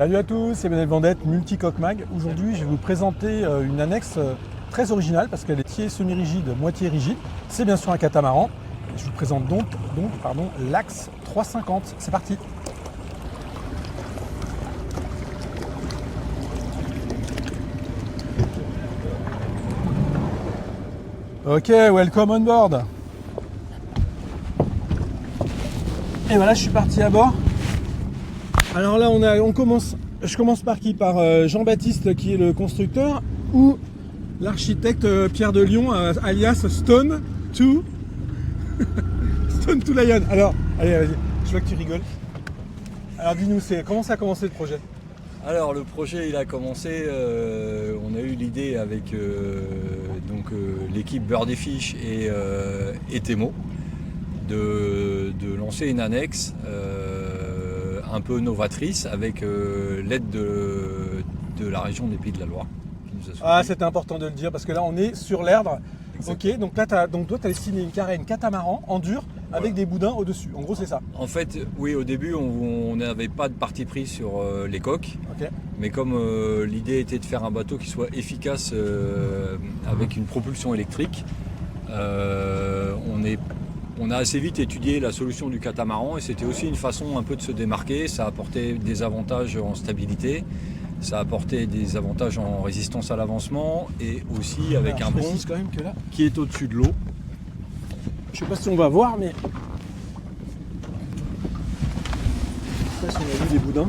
Salut à tous, c'est Lionel Vendette, Multicoque Mag. Aujourd'hui, je vais vous présenter une annexe très originale parce qu'elle est moitié semi-rigide, moitié rigide. C'est bien sûr un catamaran. Je vous présente donc l'Axe 350. C'est parti. Ok, welcome on board. Et voilà, je suis parti à bord. Alors là, je commence par qui? Par Jean-Baptiste qui est le constructeur ou l'architecte Pierre de Lyon, alias Stone to Stone to Lion. Alors, allez, vas-y, je vois que tu rigoles. Alors dis-nous, comment ça a commencé le projet? Alors le projet il a commencé, on a eu l'idée avec l'équipe Birdiefish et Temo de lancer une annexe un peu novatrice avec l'aide de la région des Pays de la Loire. Ah, c'était important de le dire parce que là on est sur l'Erdre. Ok, donc là toi tu as dessiné une carène catamaran en dur avec des boudins au-dessus. En gros c'est ça. En fait, oui, au début on n'avait pas de parti pris sur les coques. Okay. Mais comme l'idée était de faire un bateau qui soit efficace avec une propulsion électrique, on a assez vite étudié la solution du catamaran et c'était aussi une façon un peu de se démarquer. Ça apportait des avantages en stabilité, ça apportait des avantages en résistance à l'avancement et aussi avec un pont quand même que là, qui est au-dessus de l'eau. Je sais pas si on va voir, mais je sais pas si on a vu des boudins.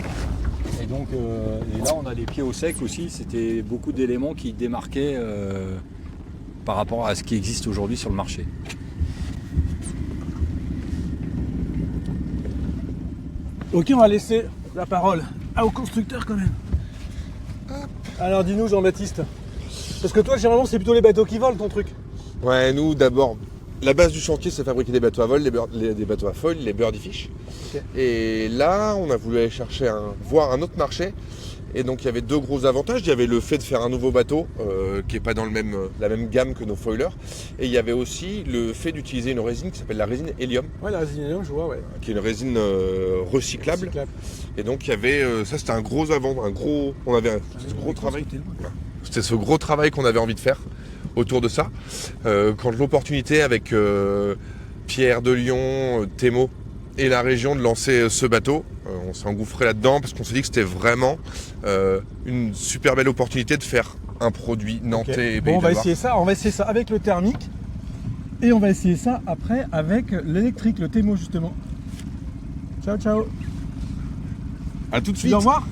Et donc et là on a les pieds au sec aussi, c'était beaucoup d'éléments qui démarquaient par rapport à ce qui existe aujourd'hui sur le marché. Ok, on va laisser la parole au constructeur quand même. Alors dis-nous Jean-Baptiste, parce que toi généralement c'est plutôt les bateaux qui volent ton truc. Ouais, nous d'abord, la base du chantier c'est fabriquer des bateaux à vol, des bateaux à foil, les Birdiefish. Okay. Et là, on a voulu aller chercher voir un autre marché. Et donc il y avait deux gros avantages. Il y avait le fait de faire un nouveau bateau qui n'est pas dans la même gamme que nos foilers. Et il y avait aussi le fait d'utiliser une résine qui s'appelle la résine hélium. Ouais, la résine hélium, je vois, ouais. Qui est une résine recyclable. Et donc il y avait, ça c'était un gros on avait ce gros travail. C'était ce gros travail qu'on avait envie de faire autour de ça. Quand l'opportunité avec Pierre de Lyon, Temo et la région de lancer ce bateau, on s'est engouffré là-dedans parce qu'on s'est dit que c'était vraiment une super belle opportunité de faire un produit nantais et Pays de la Loire. On va essayer ça avec le thermique et on va essayer ça après avec l'électrique, le Temo justement. Ciao ciao. À tout de suite. Tu dis au revoir.